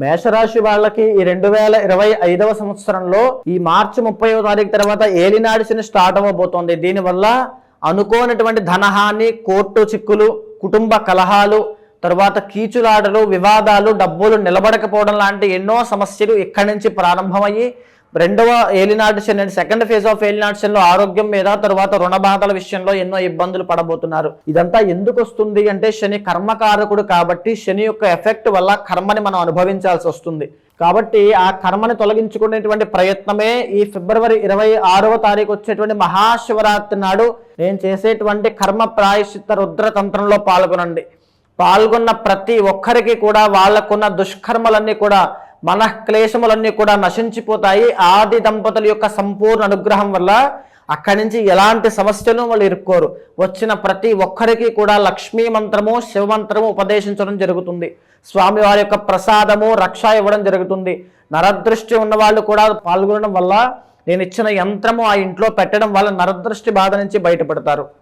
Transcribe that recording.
మేషరాశి వాళ్ళకి ఈ 2025వ సంవత్సరంలో ఈ మార్చి 30వ తారీఖు తర్వాత ఏలినాడి శని స్టార్ట్ అవ్వబోతోంది. దీనివల్ల అనుకోనటువంటి ధనహాని, కోర్టు చిక్కులు, కుటుంబ కలహాలు, తర్వాత కీచులాటలు, వివాదాలు, డబ్బులు నిలబడకపోవడం లాంటి ఎన్నో సమస్యలు ఇక్కడి నుంచి ప్రారంభమయ్యి రెండవ ఏలినాటి శని, సెకండ్ ఫేజ్ ఆఫ్ ఏలినాటి శనిలో ఆరోగ్యం మీద, తర్వాత రుణ బాధల విషయంలో ఎన్నో ఇబ్బందులు పడబోతున్నారు. ఇదంతా ఎందుకు వస్తుంది అంటే శని కర్మకారకుడు కాబట్టి శని యొక్క ఎఫెక్ట్ వల్ల కర్మని మనం అనుభవించాల్సి వస్తుంది. కాబట్టి ఆ కర్మని తొలగించుకునేటువంటి ప్రయత్నమే ఈ ఫిబ్రవరి 26వ తారీఖు వచ్చేటువంటి మహాశివరాత్రి నాడు నేను చేసేటువంటి కర్మ ప్రాయశ్చిత్త రుద్ర తంత్రంలో పాల్గొన్న ప్రతి ఒక్కరికి కూడా వాళ్ళకున్న దుష్కర్మలన్నీ కూడా, మనఃక్లేశములన్నీ కూడా నశించిపోతాయి. ఆది దంపతుల యొక్క సంపూర్ణ అనుగ్రహం వల్ల అక్కడి నుంచి ఎలాంటి సమస్యలు వాళ్ళు ఇరుక్కోరు. వచ్చిన ప్రతి ఒక్కరికి కూడా లక్ష్మీ మంత్రము, శివ మంత్రము ఉపదేశించడం జరుగుతుంది. స్వామివారి యొక్క ప్రసాదము, రక్ష ఇవ్వడం జరుగుతుంది. నరదృష్టి ఉన్న వాళ్ళు కూడా పాల్గొనడం వల్ల, నేను ఇచ్చిన యంత్రము ఆ ఇంట్లో పెట్టడం వల్ల నరదృష్టి బాధ నుంచి బయటపడతారు.